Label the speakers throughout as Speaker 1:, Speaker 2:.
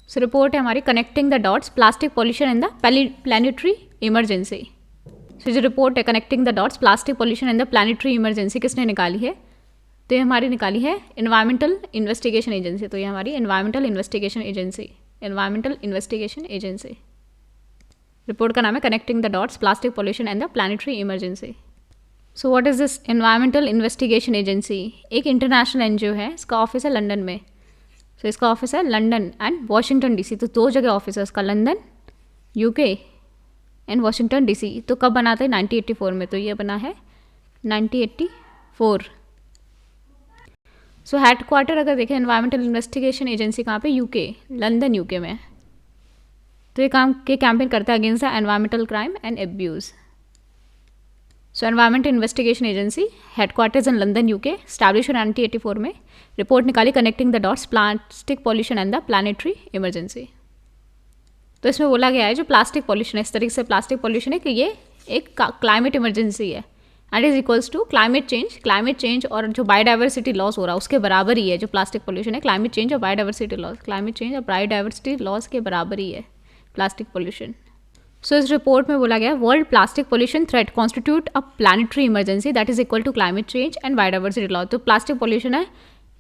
Speaker 1: सो report है हमारी connecting the dots plastic pollution in the planetary emergency. So जो report है connecting the dots plastic pollution in the planetary emergency किसने निकाली है? तो ये हमारी निकाली है एनवायरमेंटल इन्वेस्टिगेशन एजेंसी। तो ये हमारी एनवायरमेंटल इन्वेस्टिगेशन एजेंसी। रिपोर्ट का नाम है connecting the dots plastic pollution and the planetary emergency. So what is this environmental investigation agency? एक इंटरनेशनल एनजीओ है, इसका ऑफिस है लंदन में। सो इसका ऑफिस है लंदन एंड वॉशिंगटन डीसी। तो 2 जगह ऑफिस है उसका, London UK and Washington DC. तो कब बना था? 1984 में। तो ये बना है 1984। सो हेडक्वार्टर अगर देखें एनवायरमेंटल इन्वेस्टिगेशन एजेंसी कहाँ पे? यूके, लंदन यूके में। तो ये कैंपेन करता है against the environmental crime and abuse. So environmental investigation agency headquarters in London UK, establish 1984 में। रिपोर्ट निकाली connecting the dots plastic pollution and the planetary emergency. तो इसमें बोला गया है जो प्लास्टिक पॉल्यूशन है, इस तरीके से प्लास्टिक पॉल्यूशन है कि ये एक क्लाइमेट इमरजेंसी है and is equals to climate change और जो बायोडाइवर्सिटी लॉस हो रहा है उसके बराबर ही है। जो प्लास्टिक पॉल्यूशन है क्लाइमेट चेंज और बायोडाइवर्सिटी लॉस के बराबर ही है प्लास्टिक पॉल्यूशन। सो इस रिपोर्ट में बोला गया world plastic pollution threat constitute a planetary emergency that is equal to climate change and biodiversity loss. तो प्लास्टिक पॉल्यूशन है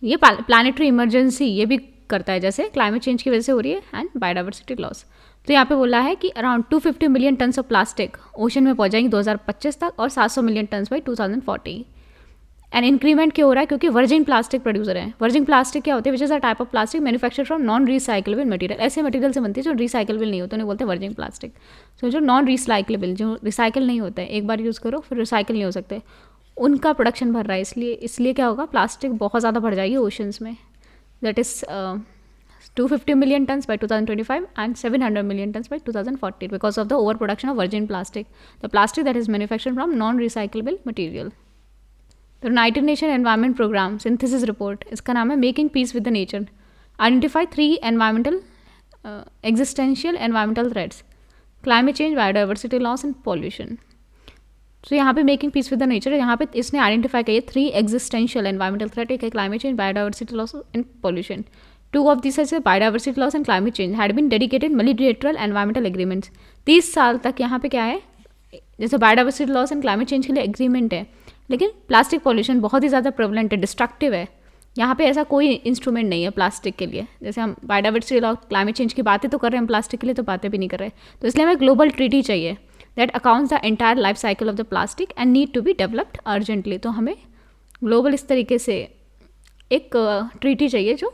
Speaker 1: ये प्लानिटरी इमरजेंसी ये भी करता है, जैसे क्लाइमेट चेंज की वजह से हो रही है एंड बायोडाइवर्सिटी लॉस। तो यहाँ पे बोला है कि around 250 million tons of plastic ocean में पहुँच जाएंगे 2025 तक और 700 million turns by 2040। And increment क्यों हो रहा है? क्योंकि वर्जिन प्लास्टिक प्रोड्यूसर है। वर्जिन प्लास्टिक क्या होती है? Which is a type of plastic manufacture from non recyclable material. ऐसे मटेरियल से बनती है जो रिसाइकलेबल नहीं होते, उन्हें बोलते हैं वर्जिन प्लास्टिक। सो जो नॉन रिसाइकलेबल, जो रिसाइकल नहीं होता है, एक बार यूज़ करो फिर रिसाइकल नहीं हो सकते, उनका प्रोडक्शन बढ़ रहा है। इसलिए क्या होगा? प्लास्टिक बहुत ज़्यादा बढ़ जाएगी ओशंस में। That is 250 million tons by 2025 and 700 million tons by 2040 because of the overproduction of virgin plastic, the plastic that is manufactured from non-recyclable material. The United Nations Environment Program synthesis report, इसका नाम है Making Peace with the Nature, identify 3 existential environmental threats: climate change, biodiversity loss and pollution. तो यहाँ पे making peace with the nature, यहाँ पे इसने identify किया 3 एग्जिस्टेंशियल एनवायरमेंटल थ्रेट, एक है climate change, biodiversity loss and pollution. 2 of these as biodiversity loss and climate change had been dedicated multilateral environmental agreements। 30 साल तक यहाँ पे क्या है, जैसे biodiversity loss and climate change के लिए एग्रीमेंट है, लेकिन प्लास्टिक पॉल्यूशन बहुत ही ज़्यादा प्रेवलेंट है, डिस्ट्रक्टिव है। यहाँ पे ऐसा कोई इंस्ट्रूमेंट नहीं है प्लास्टिक के लिए। जैसे हम बायोडाइवर्सिटी लॉस क्लाइमेट चेंज की बातें तो कर रहे हैं, प्लास्टिक के लिए तो बातें भी नहीं कर रहे। तो इसलिए हमें ग्लोबल ट्रीटी चाहिए that accounts the entire life cycle of the plastic and need to be developed urgently. तो हमें ग्लोबल इस तरीके से एक ट्रीटी चाहिए जो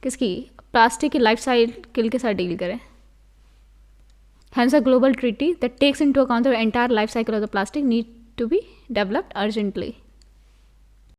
Speaker 1: किसकी? प्लास्टिक की लाइफ साइकिल के साथ डील करें। Hence a global treaty that takes into account the entire life cycle of the plastic need to be developed urgently.